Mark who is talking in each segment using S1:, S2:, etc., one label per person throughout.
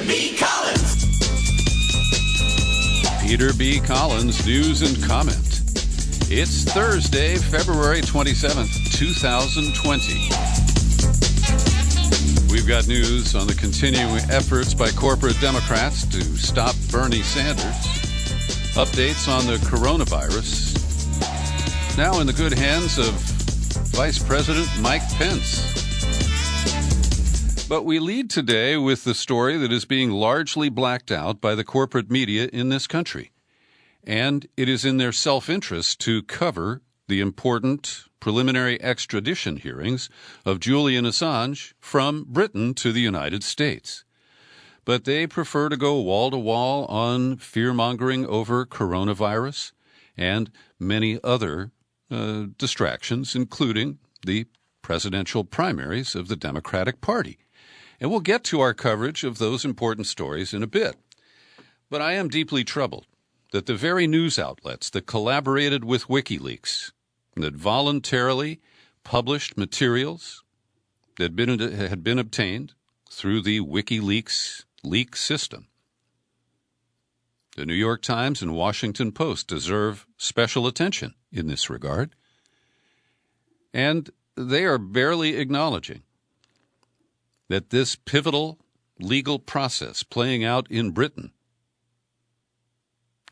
S1: B. Collins.
S2: Peter B. Collins, news and comment. It's Thursday, February 27th, 2020. We've got news on the continuing efforts by corporate Democrats to stop Bernie Sanders. Updates on the coronavirus. Now in the good hands of Vice President Mike Pence. But we lead today with the story that is being largely blacked out by the corporate media in this country. And it is in their self-interest to cover the important preliminary extradition hearings of Julian Assange from Britain to the United States. But they prefer to go wall-to-wall on fear-mongering over coronavirus and many other distractions, including the presidential primaries of the Democratic Party. And we'll get to our coverage of those important stories in a bit. But I am deeply troubled that the very news outlets that collaborated with Wikileaks, that voluntarily published materials that had been obtained through the Wikileaks leak system, the New York Times and Washington Post deserve special attention in this regard. And they are barely acknowledging that this pivotal legal process playing out in Britain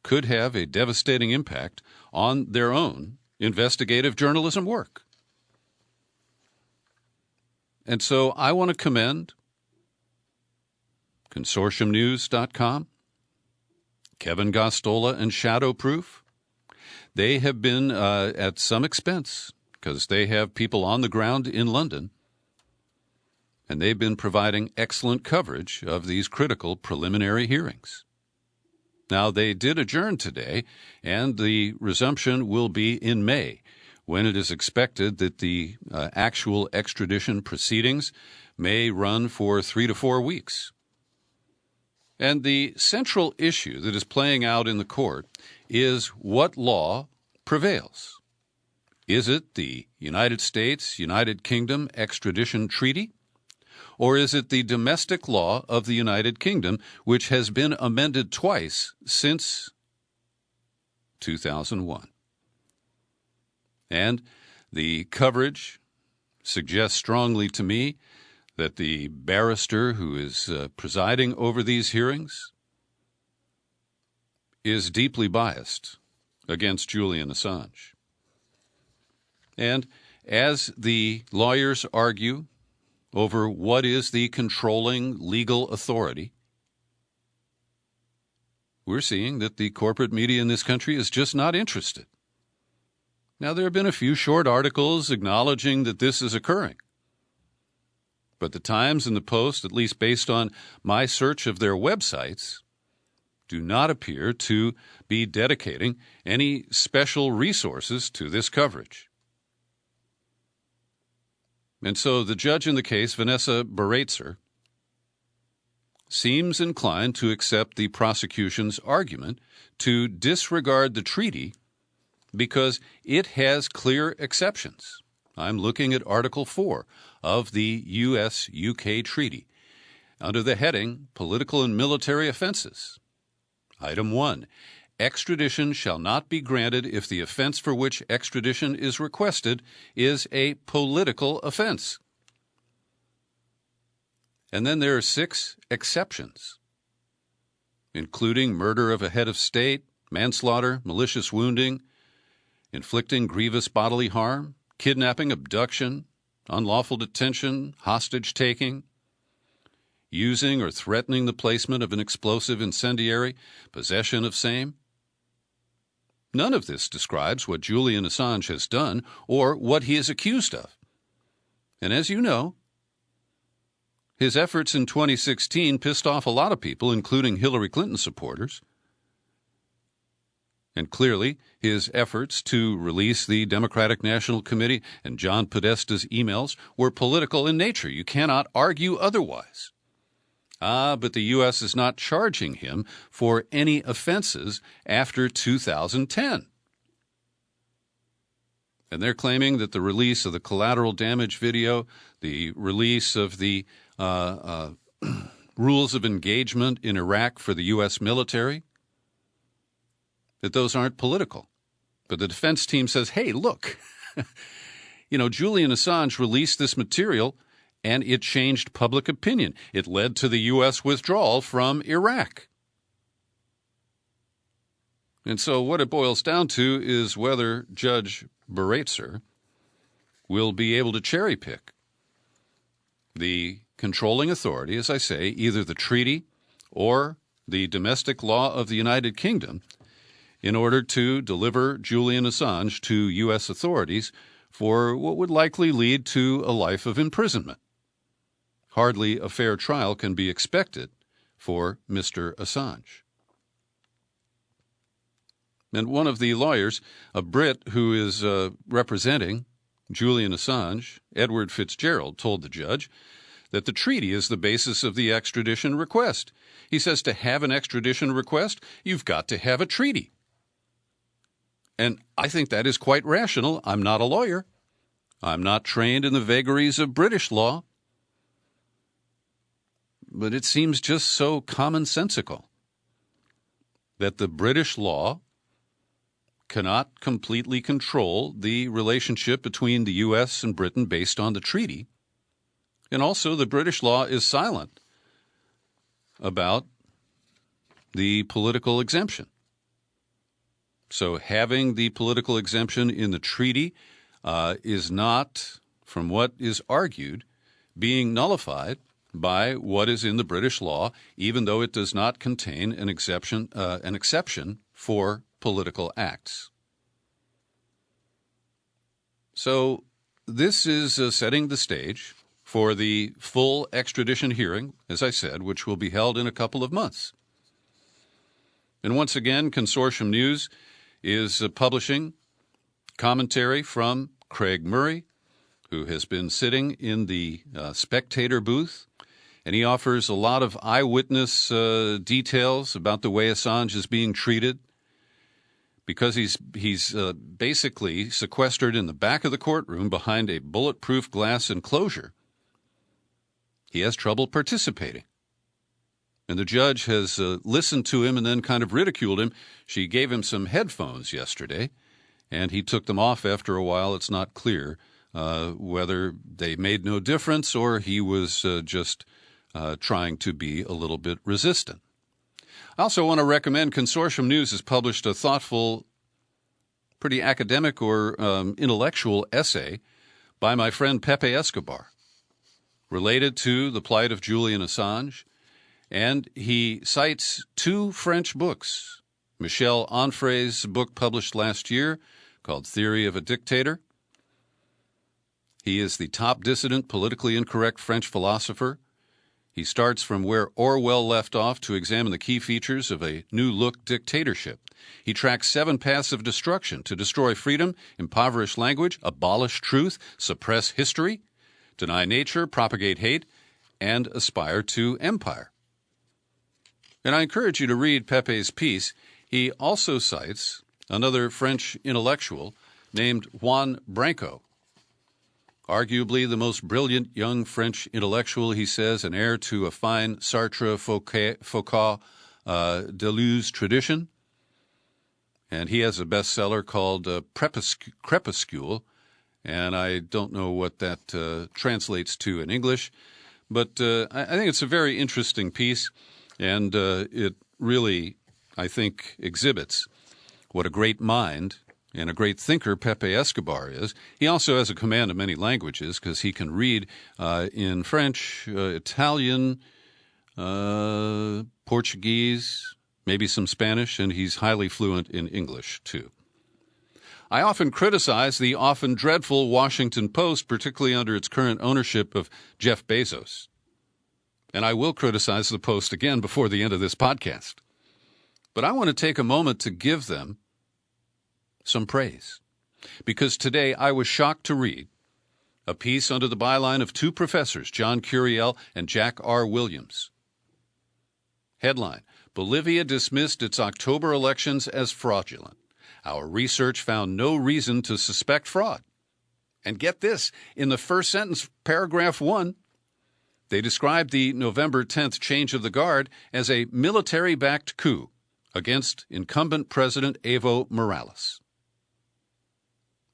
S2: could have a devastating impact on their own investigative journalism work. And so I want to commend consortiumnews.com, Kevin Gostola, and Shadowproof. They have been at some expense because they have people on the ground in London, and they've been providing excellent coverage of these critical preliminary hearings. Now, they did adjourn today, and the resumption will be in May, when it is expected that the actual extradition proceedings may run for 3 to 4 weeks. And the central issue that is playing out in the court is what law prevails. Is it the United States, United Kingdom extradition treaty? Or is it the domestic law of the United Kingdom, which has been amended twice since 2001? And the coverage suggests strongly to me that the barrister who is presiding over these hearings is deeply biased against Julian Assange. And as the lawyers argue over what is the controlling legal authority, we're seeing that the corporate media in this country is just not interested. Now, there have been a few short articles acknowledging that this is occurring. But the Times and the Post, at least based on my search of their websites, do not appear to be dedicating any special resources to this coverage. And so the judge in the case, Vanessa Baratzer, seems inclined to accept the prosecution's argument to disregard the treaty because it has clear exceptions. I'm looking at Article 4 of the U.S.-UK Treaty under the heading Political and Military Offenses. Item 1. Extradition shall not be granted if the offense for which extradition is requested is a political offense. And then there are 6 exceptions, including murder of a head of state, manslaughter, malicious wounding, inflicting grievous bodily harm, kidnapping, abduction, unlawful detention, hostage-taking, using or threatening the placement of an explosive incendiary, possession of same. None of this describes what Julian Assange has done or what he is accused of. And as you know, his efforts in 2016 pissed off a lot of people, including Hillary Clinton supporters. And clearly, his efforts to release the Democratic National Committee and John Podesta's emails were political in nature. You cannot argue otherwise. But the U.S. is not charging him for any offenses after 2010. And they're claiming that the release of the collateral damage video, the release of the rules of engagement in Iraq for the U.S. military, that those aren't political. But the defense team says, hey, look, Julian Assange released this material and it changed public opinion. It led to the U.S. withdrawal from Iraq. And so what it boils down to is whether Judge Baratzer will be able to cherry pick the controlling authority, as I say, either the treaty or the domestic law of the United Kingdom, in order to deliver Julian Assange to U.S. authorities for what would likely lead to a life of imprisonment. Hardly a fair trial can be expected for Mr. Assange. And one of the lawyers, a Brit who is representing Julian Assange, Edward Fitzgerald, told the judge that the treaty is the basis of the extradition request. He says to have an extradition request, you've got to have a treaty. And I think that is quite rational. I'm not a lawyer. I'm not trained in the vagaries of British law. But it seems just so commonsensical that the British law cannot completely control the relationship between the U.S. and Britain based on the treaty. And also the British law is silent about the political exemption. So having the political exemption in the treaty is not, from what is argued, being nullified by what is in the British law, even though it does not contain an exception for political acts. So this is setting the stage for the full extradition hearing, as I said, which will be held in a couple of months. And once again, Consortium News is publishing commentary from Craig Murray, who has been sitting in the spectator booth, and he offers a lot of eyewitness details about the way Assange is being treated, because he's basically sequestered in the back of the courtroom behind a bulletproof glass enclosure. He has trouble participating. And the judge has listened to him and then kind of ridiculed him. She gave him some headphones yesterday, and he took them off after a while. It's not clear whether they made no difference or he was just trying to be a little bit resistant. I also want to recommend Consortium News has published a thoughtful, pretty academic or intellectual essay by my friend Pepe Escobar related to the plight of Julian Assange. And he cites two French books, Michel Onfray's book published last year called Theory of a Dictator. He is the top dissident, politically incorrect French philosopher. He starts from where Orwell left off to examine the key features of a new-look dictatorship. He tracks 7 paths of destruction: to destroy freedom, impoverish language, abolish truth, suppress history, deny nature, propagate hate, and aspire to empire. And I encourage you to read Pepe's piece. He also cites another French intellectual named Juan Branco, arguably the most brilliant young French intellectual, he says, an heir to a fine Sartre-Foucault Deleuze tradition. And he has a bestseller called Crepuscule, and I don't know what that translates to in English, but I think it's a very interesting piece, and it really, I think, exhibits what a great mind and a great thinker Pepe Escobar is. He also has a command of many languages because he can read in French, Italian, Portuguese, maybe some Spanish, and he's highly fluent in English, too. I often criticize the often dreadful Washington Post, particularly under its current ownership of Jeff Bezos. And I will criticize the Post again before the end of this podcast. But I want to take a moment to give them some praise, because today I was shocked to read a piece under the byline of 2 professors, John Curiel and Jack R. Williams. Headline: Bolivia dismissed its October elections as fraudulent. Our research found no reason to suspect fraud. And get this, in the first sentence, paragraph 1, They described the November 10th change of the guard as a military-backed coup against incumbent President Evo Morales.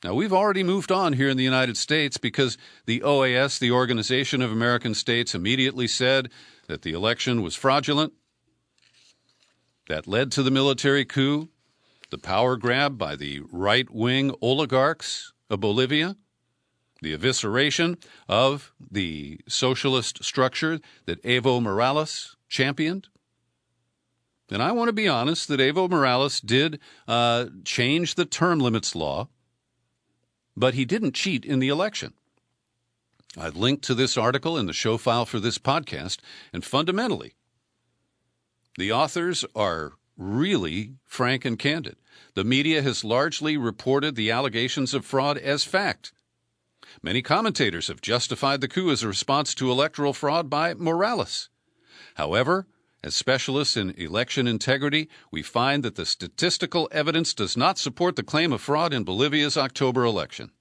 S2: Now, we've already moved on here in the United States because the OAS, the Organization of American States, immediately said that the election was fraudulent. That led to the military coup, the power grab by the right-wing oligarchs of Bolivia, the evisceration of the socialist structure that Evo Morales championed. And I want to be honest that Evo Morales did change the term limits law, but he didn't cheat in the election. I've linked to this article in the show file for this podcast, and fundamentally, the authors are really frank and candid. The media has largely reported the allegations of fraud as fact. Many commentators have justified the coup as a response to electoral fraud by Morales. However, as specialists in election integrity, we find that the statistical evidence does not support the claim of fraud in Bolivia's October election.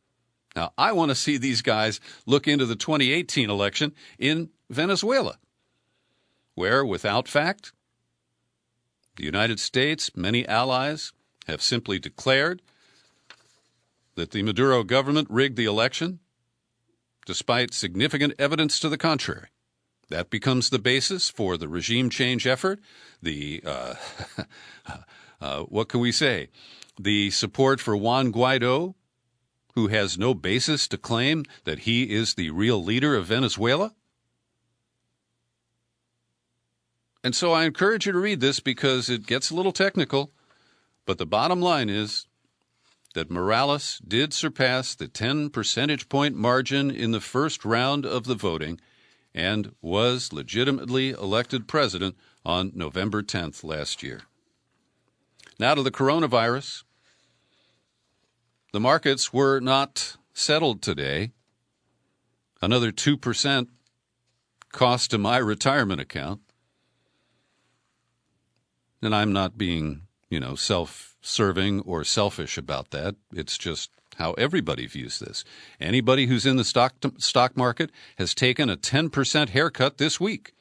S2: Now, I want to see these guys look into the 2018 election in Venezuela, where, without fact, the United States, many allies, have simply declared that the Maduro government rigged the election, despite significant evidence to the contrary. That becomes the basis for the regime change effort, what can we say? The support for Juan Guaido, who has no basis to claim that he is the real leader of Venezuela. And so I encourage you to read this because it gets a little technical, but the bottom line is that Morales did surpass the 10 percentage point margin in the first round of the voting and was legitimately elected president on November 10th last year. Now to the coronavirus. The markets were not settled today. Another 2% cost to my retirement account. And I'm not being, self-serving or selfish about that. It's just how everybody views this. Anybody who's in the stock market has taken a 10% haircut this week,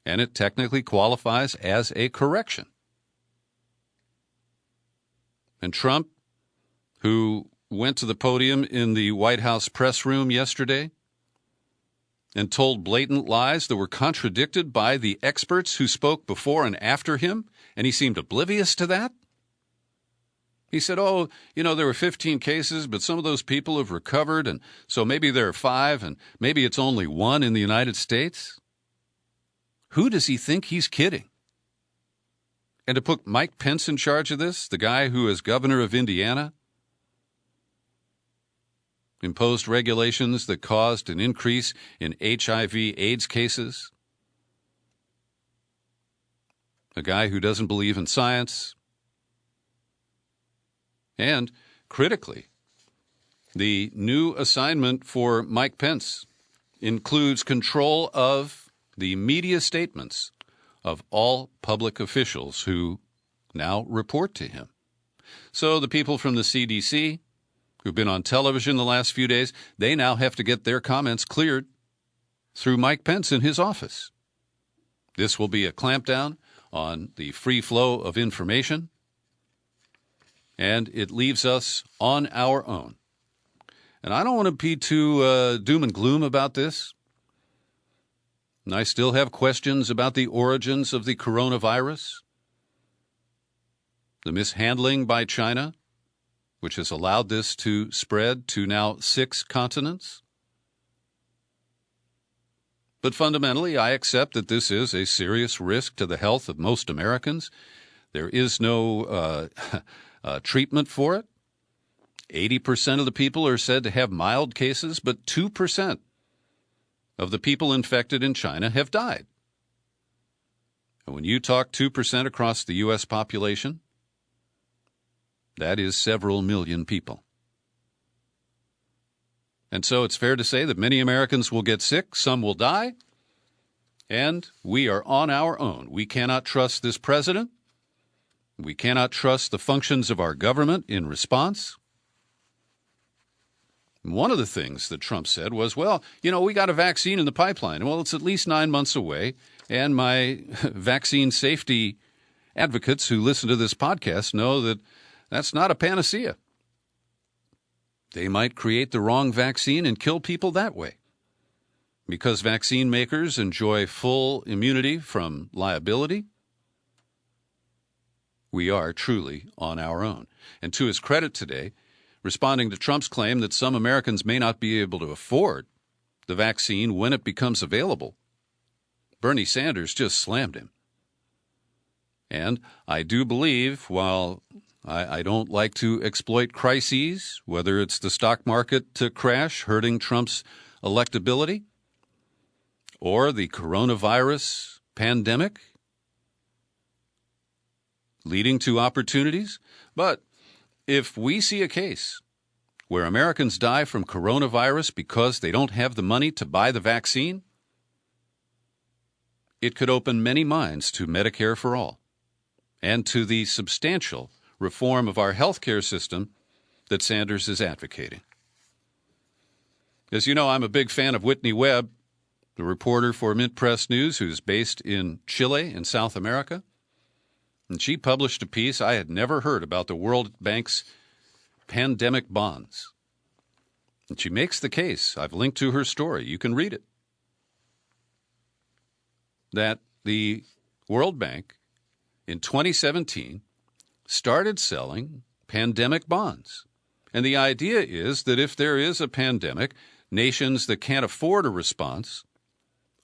S2: and it technically qualifies as a correction. And Trump, who went to the podium in the White House press room yesterday and told blatant lies that were contradicted by the experts who spoke before and after him, and he seemed oblivious to that. He said, there were 15 cases, but some of those people have recovered, and so maybe there are 5, and maybe it's only 1 in the United States. Who does he think he's kidding? And to put Mike Pence in charge of this, the guy who is governor of Indiana, imposed regulations that caused an increase in HIV/AIDS cases, a guy who doesn't believe in science. And, critically, the new assignment for Mike Pence includes control of the media statements of all public officials who now report to him. So the people from the CDC who've been on television the last few days, they now have to get their comments cleared through Mike Pence in his office. This will be a clampdown on the free flow of information, and it leaves us on our own. And I don't want to be too doom and gloom about this. And I still have questions about the origins of the coronavirus, the mishandling by China, which has allowed this to spread to now 6 continents. But fundamentally, I accept that this is a serious risk to the health of most Americans. There is no treatment for it. 80% of the people are said to have mild cases, but 2% of the people infected in China have died. And when you talk 2% across the U.S. population, that is several million people. And so it's fair to say that many Americans will get sick, some will die, and we are on our own. We cannot trust this president. We cannot trust the functions of our government in response. One of the things that Trump said was, well, we got a vaccine in the pipeline. Well, it's at least 9 months away, and my vaccine safety advocates who listen to this podcast know that that's not a panacea. They might create the wrong vaccine and kill people that way. Because vaccine makers enjoy full immunity from liability, we are truly on our own. And to his credit today, responding to Trump's claim that some Americans may not be able to afford the vaccine when it becomes available, Bernie Sanders just slammed him. And I do believe, while I don't like to exploit crises, whether it's the stock market crash hurting Trump's electability or the coronavirus pandemic leading to opportunities, but if we see a case where Americans die from coronavirus because they don't have the money to buy the vaccine, it could open many minds to Medicare for all and to the substantial reform of our health care system that Sanders is advocating. As you know, I'm a big fan of Whitney Webb, the reporter for Mint Press News, who's based in Chile in South America. And she published a piece I had never heard about the World Bank's pandemic bonds. And she makes the case, I've linked to her story, you can read it, that the World Bank in 2017 started selling pandemic bonds. And the idea is that if there is a pandemic, nations that can't afford a response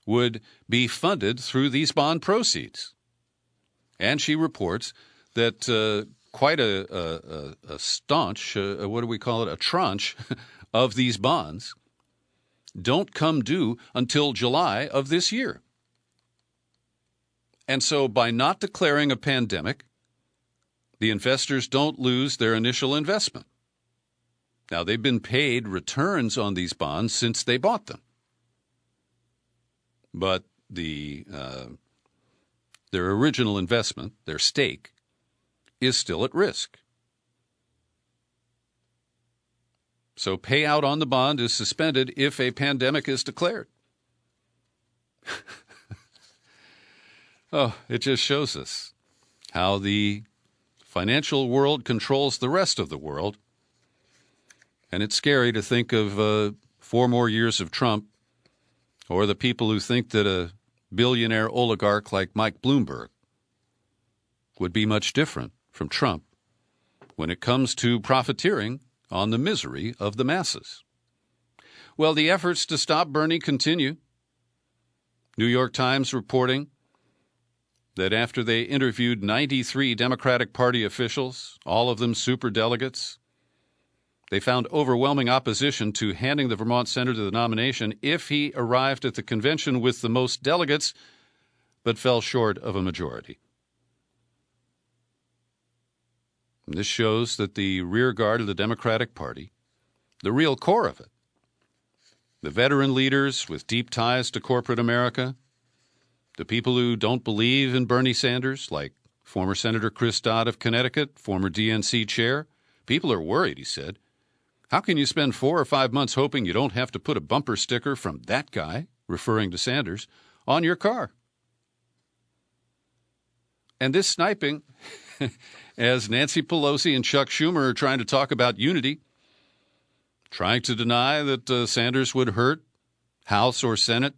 S2: would be funded through these bond proceeds. And she reports that quite a staunch, a tranche of these bonds don't come due until July of this year. And so by not declaring a pandemic, the investors don't lose their initial investment. Now, they've been paid returns on these bonds since they bought them. But their original investment, their stake, is still at risk. So payout on the bond is suspended if a pandemic is declared. Oh, it just shows us how the financial world controls the rest of the world. And it's scary to think of 4 more years of Trump, or the people who think that a billionaire oligarch like Mike Bloomberg would be much different from Trump when it comes to profiteering on the misery of the masses. Well, the efforts to stop Bernie continue. New York Times reporting that after they interviewed 93 Democratic Party officials, all of them superdelegates, they found overwhelming opposition to handing the Vermont senator the nomination if he arrived at the convention with the most delegates, but fell short of a majority. And this shows that the rear guard of the Democratic Party, the real core of it, the veteran leaders with deep ties to corporate America, the people who don't believe in Bernie Sanders, like former Senator Chris Dodd of Connecticut, former DNC chair, people are worried, he said. How can you spend 4 or 5 months hoping you don't have to put a bumper sticker from that guy, referring to Sanders, on your car? And this sniping, as Nancy Pelosi and Chuck Schumer are trying to talk about unity, trying to deny that Sanders would hurt House or Senate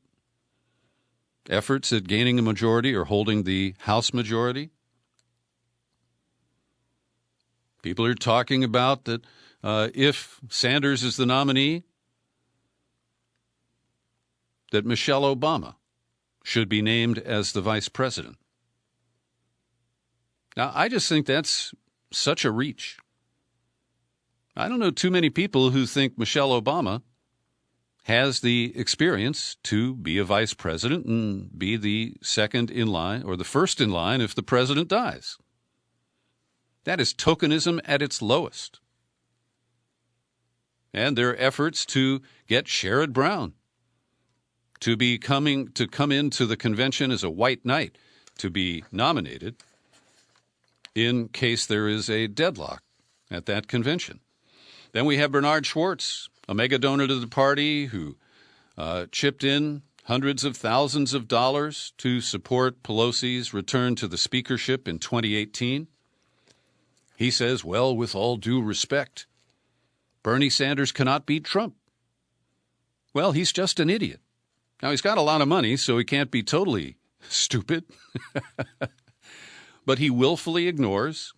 S2: efforts at gaining a majority or holding the House majority. People are talking about that if Sanders is the nominee, that Michelle Obama should be named as the vice president. Now, I just think that's such a reach. I don't know too many people who think Michelle Obama has the experience to be a vice president and be the second in line or the first in line if the president dies. That is tokenism at its lowest. And their efforts to get Sherrod Brown to come into the convention as a white knight to be nominated in case there is a deadlock at that convention. Then we have Bernard Schwartz a mega donor to the party who chipped in hundreds of thousands of dollars to support Pelosi's return to the speakership in 2018. He says, well, with all due respect, Bernie Sanders cannot beat Trump. Well, he's just an idiot. Now, he's got a lot of money, so he can't be totally stupid. But he willfully ignores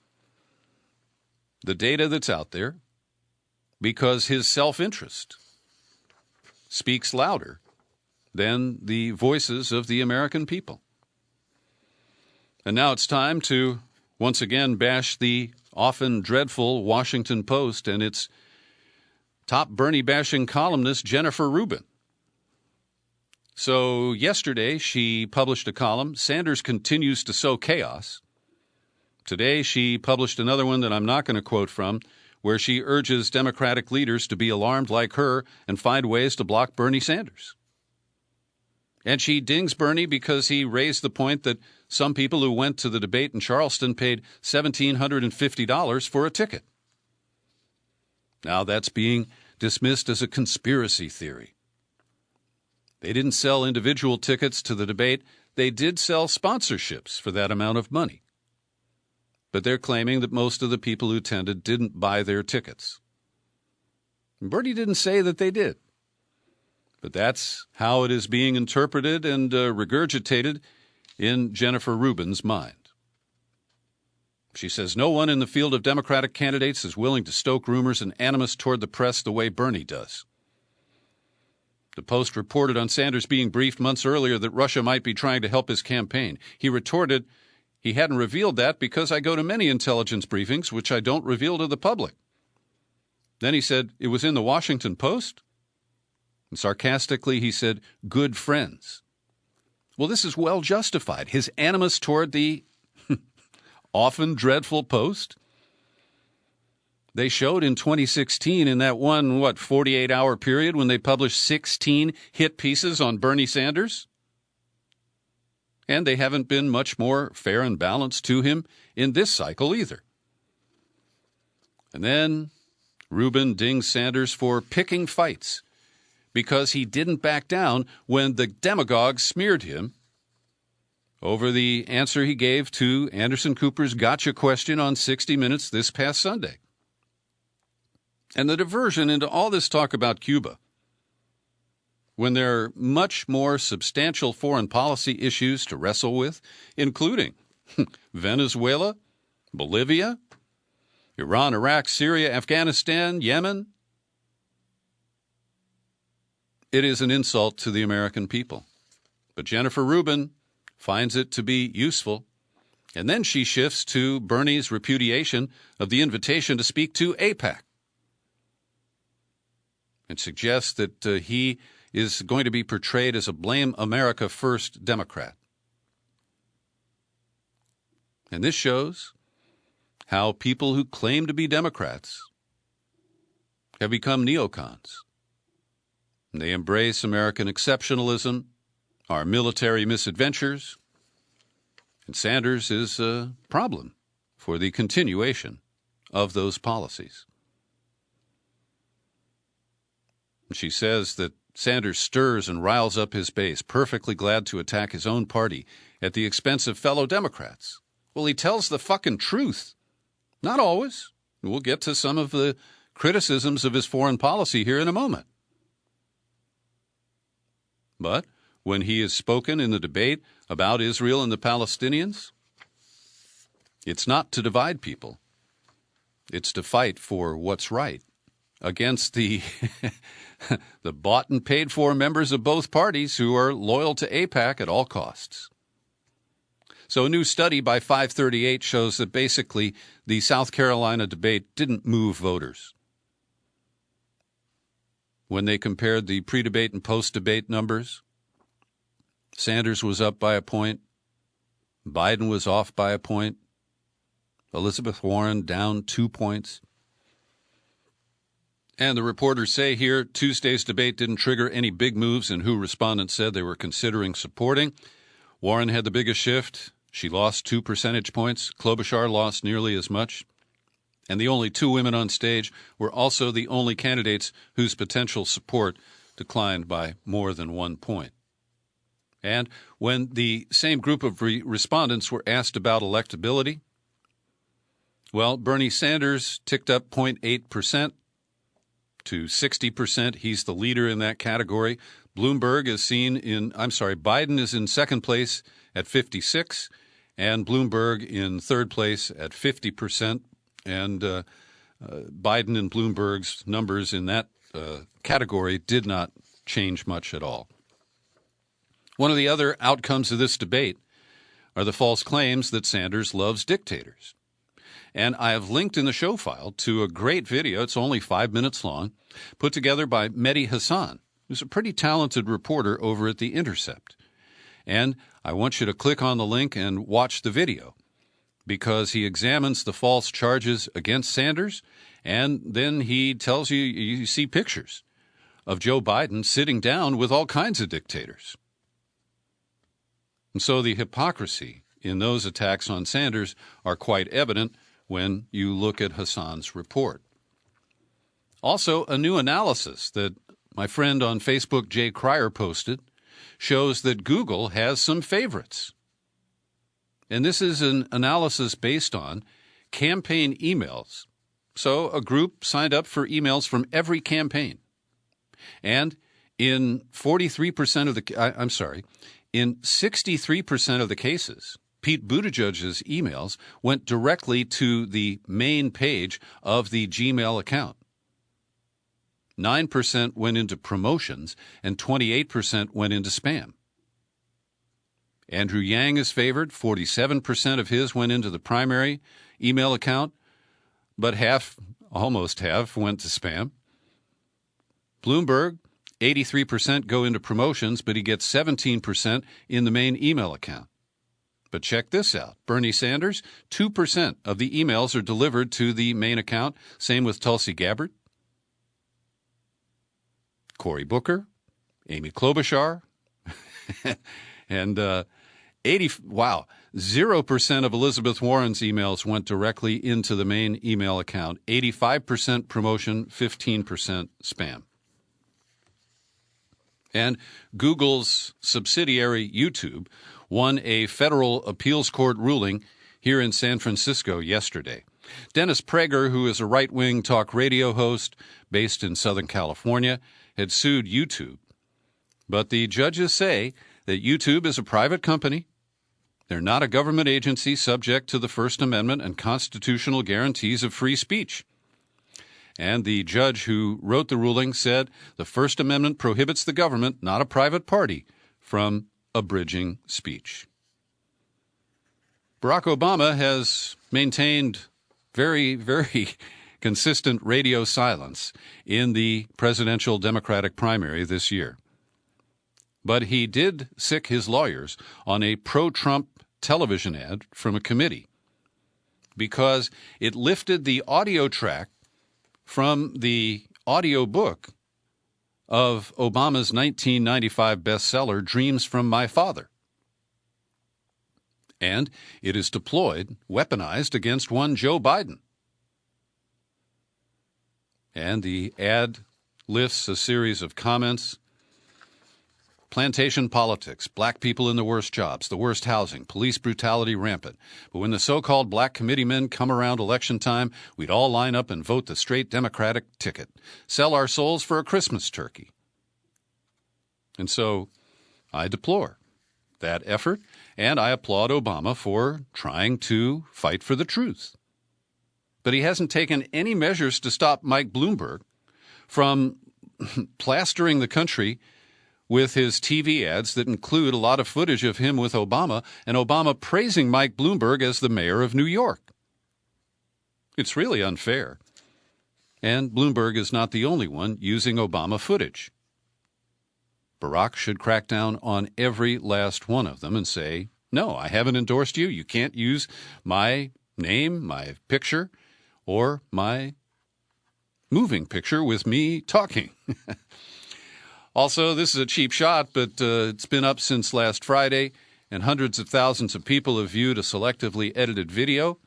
S2: the data that's out there because his self-interest speaks louder than the voices of the American people. And now it's time to once again bash the often dreadful Washington Post and its top Bernie-bashing columnist, Jennifer Rubin. So yesterday she published a column, Sanders Continues to Sow Chaos. Today she published another one that I'm not going to quote from, where she urges Democratic leaders to be alarmed like her and find ways to block Bernie Sanders. And she dings Bernie because he raised the point that some people who went to the debate in Charleston paid $1,750 for a ticket. Now that's being dismissed as a conspiracy theory. They didn't sell individual tickets to the debate. They did sell sponsorships for that amount of money. But they're claiming that most of the people who attended didn't buy their tickets. And Bernie didn't say that they did. But that's how it is being interpreted and regurgitated in Jennifer Rubin's mind. She says no one in the field of Democratic candidates is willing to stoke rumors and animus toward the press the way Bernie does. The Post reported on Sanders being briefed months earlier that Russia might be trying to help his campaign. He retorted, he hadn't revealed that because I go to many intelligence briefings, which I don't reveal to the public. Then he said, it was in the Washington Post? And sarcastically, he said, good friends. Well, this is well justified. His animus toward the often dreadful Post. They showed in 2016 in that one, 48-hour period when they published 16 hit pieces on Bernie Sanders. And they haven't been much more fair and balanced to him in this cycle either. And then Rubin dings Sanders for picking fights because he didn't back down when the demagogue smeared him over the answer he gave to Anderson Cooper's gotcha question on 60 Minutes this past Sunday. And the diversion into all this talk about Cuba, when there are much more substantial foreign policy issues to wrestle with, including Venezuela, Bolivia, Iran, Iraq, Syria, Afghanistan, Yemen. It is an insult to the American people. But Jennifer Rubin finds it to be useful. And then she shifts to Bernie's repudiation of the invitation to speak to AIPAC and suggests that he is going to be portrayed as a blame America first Democrat. And this shows how people who claim to be Democrats have become neocons. They embrace American exceptionalism, our military misadventures, and Sanders is a problem for the continuation of those policies. She says that Sanders stirs and riles up his base, perfectly glad to attack his own party at the expense of fellow Democrats. Well, he tells the fucking truth. Not always. We'll get to some of the criticisms of his foreign policy here in a moment. But when he has spoken in the debate about Israel and the Palestinians, it's not to divide people. It's to fight for what's right against the the bought and paid for members of both parties who are loyal to AIPAC at all costs. So a new study by 538 shows that basically the South Carolina debate didn't move voters. When they compared the pre-debate and post-debate numbers, Sanders was up by a point, Biden was off by a point, Elizabeth Warren down 2 points. And the reporters say here Tuesday's debate didn't trigger any big moves in who respondents said they were considering supporting. Warren had the biggest shift. She lost 2 percentage points. Klobuchar lost nearly as much. And the only two women on stage were also the only candidates whose potential support declined by more than 1 point. And when the same group of respondents were asked about electability, well, Bernie Sanders ticked up 0.8% to 60%. He's the leader in that category. Biden is in second place at 56%, and Bloomberg in third place at 50%. And Biden and Bloomberg's numbers in that category did not change much at all. One of the other outcomes of this debate are the false claims that Sanders loves dictators. And I have linked in the show file to a great video, it's only 5 minutes long, put together by Mehdi Hasan, who's a pretty talented reporter over at The Intercept. And I want you to click on the link and watch the video, because he examines the false charges against Sanders, and then he tells you, you see pictures of Joe Biden sitting down with all kinds of dictators. And so the hypocrisy in those attacks on Sanders are quite evident when you look at Hassan's report. Also, a new analysis that my friend on Facebook, Jay Cryer, posted shows that Google has some favorites. And this is an analysis based on campaign emails. So a group signed up for emails from every campaign. And in 63% of in 63% of the cases, Pete Buttigieg's emails went directly to the main page of the Gmail account. 9% went into promotions, and 28% went into spam. Andrew Yang is favored. 47% of his went into the primary email account, but almost half, went to spam. Bloomberg, 83% go into promotions, but he gets 17% in the main email account. But check this out. Bernie Sanders, 2% of the emails are delivered to the main account. Same with Tulsi Gabbard, Cory Booker, Amy Klobuchar, and 0% of Elizabeth Warren's emails went directly into the main email account. 85% promotion, 15% spam. And Google's subsidiary YouTube won a federal appeals court ruling here in San Francisco yesterday. Dennis Prager, who is a right-wing talk radio host based in Southern California, had sued YouTube. But the judges say that YouTube is a private company. They're not a government agency subject to the First Amendment and constitutional guarantees of free speech. And the judge who wrote the ruling said the First Amendment prohibits the government, not a private party, from abridging speech. Barack Obama has maintained very, very consistent radio silence in the presidential Democratic primary this year. But he did sic his lawyers on a pro-Trump television ad from a committee because it lifted the audio track from the audio book of Obama's 1995 bestseller, Dreams from My Father. And it is deployed, weaponized against one Joe Biden. And the ad lists a series of comments. Plantation politics, black people in the worst jobs, the worst housing, police brutality rampant. But when the so-called black committeemen come around election time, we'd all line up and vote the straight Democratic ticket. Sell our souls for a Christmas turkey. And so I deplore that effort, and I applaud Obama for trying to fight for the truth. But he hasn't taken any measures to stop Mike Bloomberg from plastering the country with his TV ads that include a lot of footage of him with Obama, and Obama praising Mike Bloomberg as the mayor of New York. It's really unfair. And Bloomberg is not the only one using Obama footage. Barack should crack down on every last one of them and say, no, I haven't endorsed you. You can't use my name, my picture, or my moving picture with me talking. Also, this is a cheap shot, but it's been up since last Friday, and hundreds of thousands of people have viewed a selectively edited video.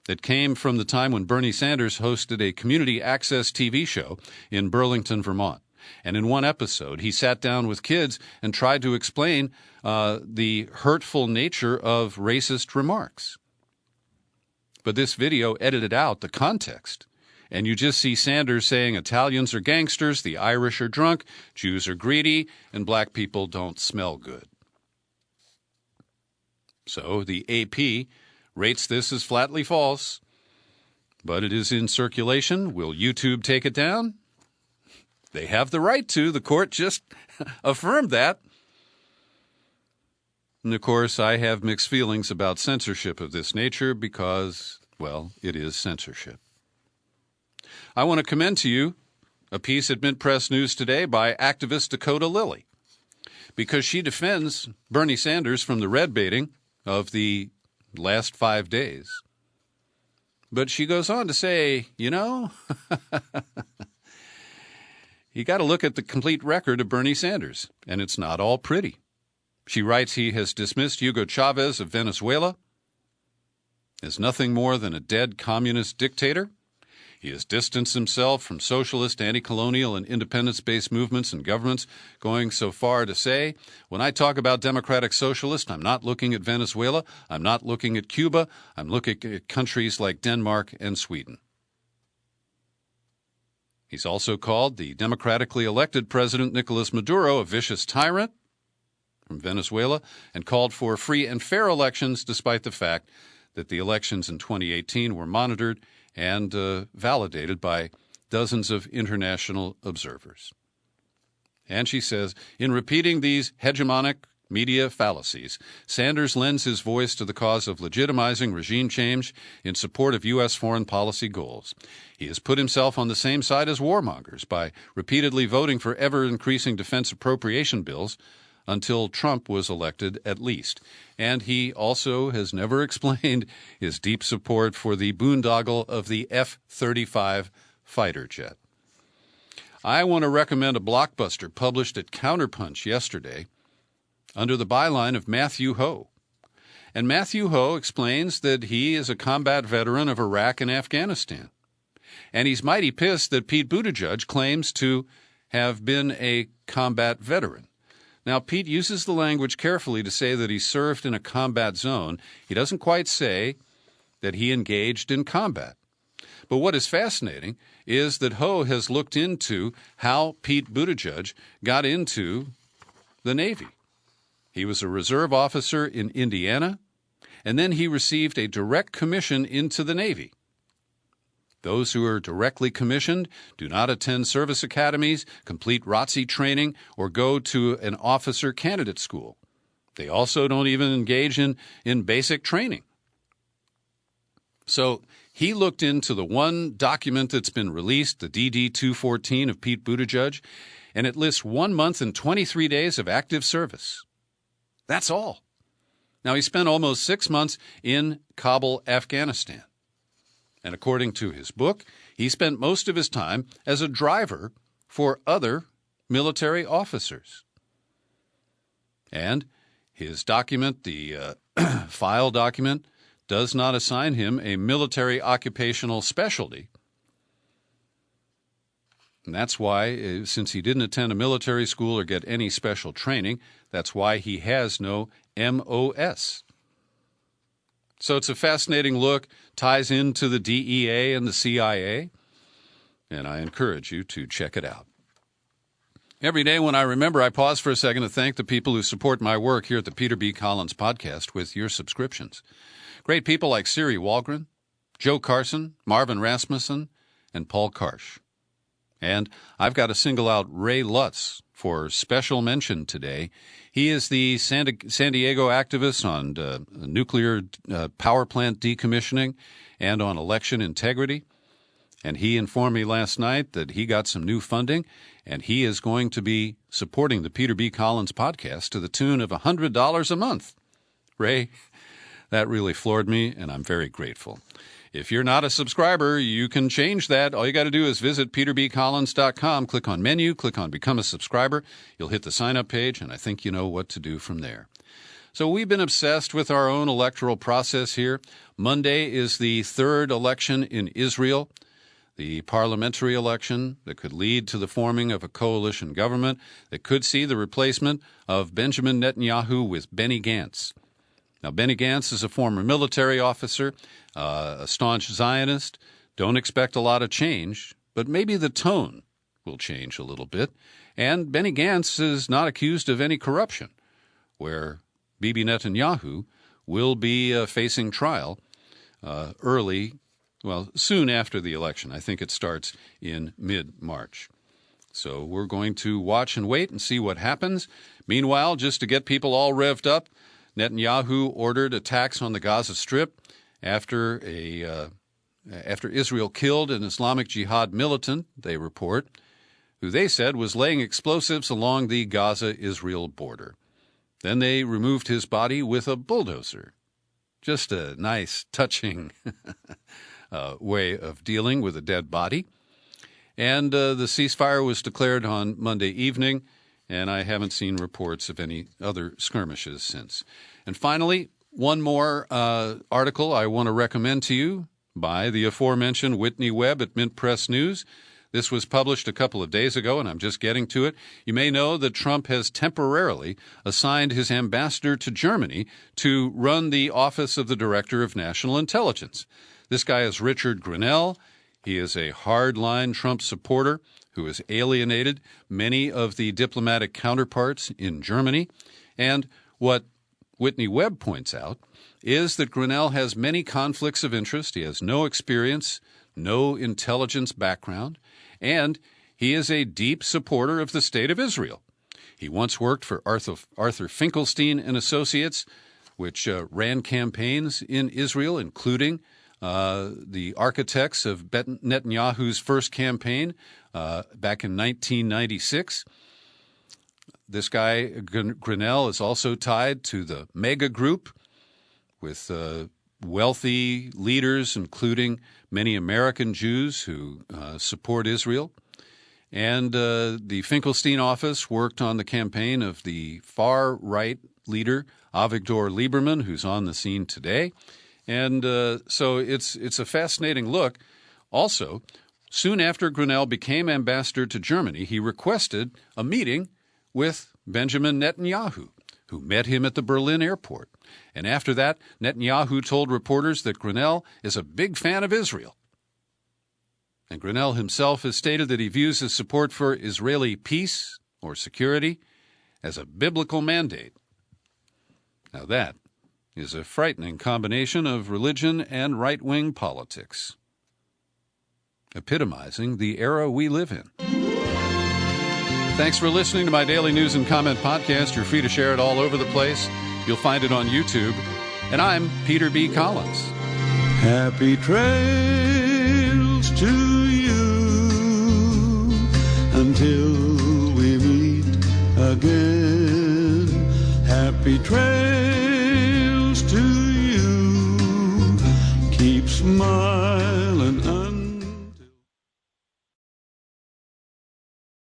S2: that came from the time when Bernie Sanders hosted a community access TV show in Burlington, Vermont. And in one episode, he sat down with kids and tried to explain the hurtful nature of racist remarks. But this video edited out the context. And you just see Sanders saying Italians are gangsters, the Irish are drunk, Jews are greedy, and black people don't smell good. So the AP rates this as flatly false, but it is in circulation. Will YouTube take it down? They have the right to. The court just affirmed that. And of course, I have mixed feelings about censorship of this nature because, well, it is censorship. I want to commend to you a piece at Mint Press News today by activist Dakota Lilly, because she defends Bernie Sanders from the red baiting of the last 5 days. But she goes on to say, you know, you got to look at the complete record of Bernie Sanders, and it's not all pretty. She writes he has dismissed Hugo Chavez of Venezuela as nothing more than a dead communist dictator. He has distanced himself from socialist, anti-colonial, and independence-based movements and governments, going so far to say, when I talk about democratic socialist, I'm not looking at Venezuela, I'm not looking at Cuba, I'm looking at countries like Denmark and Sweden. He's also called the democratically elected President Nicolas Maduro a vicious tyrant from Venezuela and called for free and fair elections despite the fact that the elections in 2018 were monitored and validated by dozens of international observers. And she says, in repeating these hegemonic media fallacies, Sanders lends his voice to the cause of legitimizing regime change in support of U.S. foreign policy goals. He has put himself on the same side as warmongers by repeatedly voting for ever-increasing defense appropriation bills until Trump was elected at least. And he also has never explained his deep support for the boondoggle of the F-35 fighter jet. I want to recommend a blockbuster published at Counterpunch yesterday under the byline of Matthew Ho. And Matthew Ho explains that he is a combat veteran of Iraq and Afghanistan. And he's mighty pissed that Pete Buttigieg claims to have been a combat veteran. Now, Pete uses the language carefully to say that he served in a combat zone. He doesn't quite say that he engaged in combat. But what is fascinating is that Ho has looked into how Pete Buttigieg got into the Navy. He was a reserve officer in Indiana, and then he received a direct commission into the Navy. Those who are directly commissioned do not attend service academies, complete ROTC training, or go to an officer candidate school. They also don't even engage in basic training. So he looked into the one document that's been released, the DD-214 of Pete Buttigieg, and it lists 1 month and 23 days of active service. That's all. Now, he spent almost 6 months in Kabul, Afghanistan. And according to his book, he spent most of his time as a driver for other military officers. And his document, the file document, does not assign him a military occupational specialty. And that's why, since he didn't attend a military school or get any special training, that's why he has no MOS. So it's a fascinating look, ties into the DEA and the CIA, and I encourage you to check it out. Every day when I remember, I pause for a second to thank the people who support my work here at the Peter B. Collins Podcast with your subscriptions. Great people like Siri Walgren, Joe Carson, Marvin Rasmussen, and Paul Karsh. And I've got to single out Ray Lutz for special mention today. He is the San Diego activist on nuclear power plant decommissioning and on election integrity. And he informed me last night that he got some new funding, and he is going to be supporting the Peter B. Collins podcast to the tune of $100 a month. Ray, that really floored me, and I'm very grateful. If you're not a subscriber, you can change that. All you got to do is visit peterbcollins.com, click on menu, click on Become a Subscriber. You'll hit the sign-up page, and I think you know what to do from there. So we've been obsessed with our own electoral process here. Monday is the third election in Israel, the parliamentary election that could lead to the forming of a coalition government that could see the replacement of Benjamin Netanyahu with Benny Gantz. Now, Benny Gantz is a former military officer, a staunch Zionist. Don't expect a lot of change, but maybe the tone will change a little bit. And Benny Gantz is not accused of any corruption, where Bibi Netanyahu will be facing trial soon after the election. I think it starts in mid-March. So we're going to watch and wait and see what happens. Meanwhile, just to get people all revved up, Netanyahu ordered attacks on the Gaza Strip after Israel killed an Islamic Jihad militant, they report, who they said was laying explosives along the Gaza-Israel border. Then they removed his body with a bulldozer. Just a nice, touching way of dealing with a dead body. And the ceasefire was declared on Monday evening, and I haven't seen reports of any other skirmishes since. And finally, one more article I want to recommend to you by the aforementioned Whitney Webb at Mint Press News. This was published a couple of days ago, and I'm just getting to it. You may know that Trump has temporarily assigned his ambassador to Germany to run the Office of the Director of National Intelligence. This guy is Richard Grenell. He is a hardline Trump supporter who has alienated many of the diplomatic counterparts in Germany. And what Whitney Webb points out is that Grenell has many conflicts of interest. He has no experience, no intelligence background, and he is a deep supporter of the State of Israel. He once worked for Arthur Finkelstein and Associates, which ran campaigns in Israel, including the architects of Netanyahu's first campaign back in 1996. This guy, Grenell, is also tied to the Mega Group with wealthy leaders, including many American Jews who support Israel. And the Finkelstein office worked on the campaign of the far-right leader, Avigdor Lieberman, who's on the scene today. And so it's a fascinating look. Also, soon after Grenell became ambassador to Germany, he requested a meeting with Benjamin Netanyahu, who met him at the Berlin airport. And after that, Netanyahu told reporters that Grenell is a big fan of Israel. And Grenell himself has stated that he views his support for Israeli peace or security as a biblical mandate. Now that is a frightening combination of religion and right-wing politics, epitomizing the era we live in. Thanks for listening to my daily news and comment podcast. You're free to share it all over the place. You'll find it on YouTube. And I'm Peter B. Collins.
S1: Happy trails to you until we meet again. Happy trails to you. Keep smiling.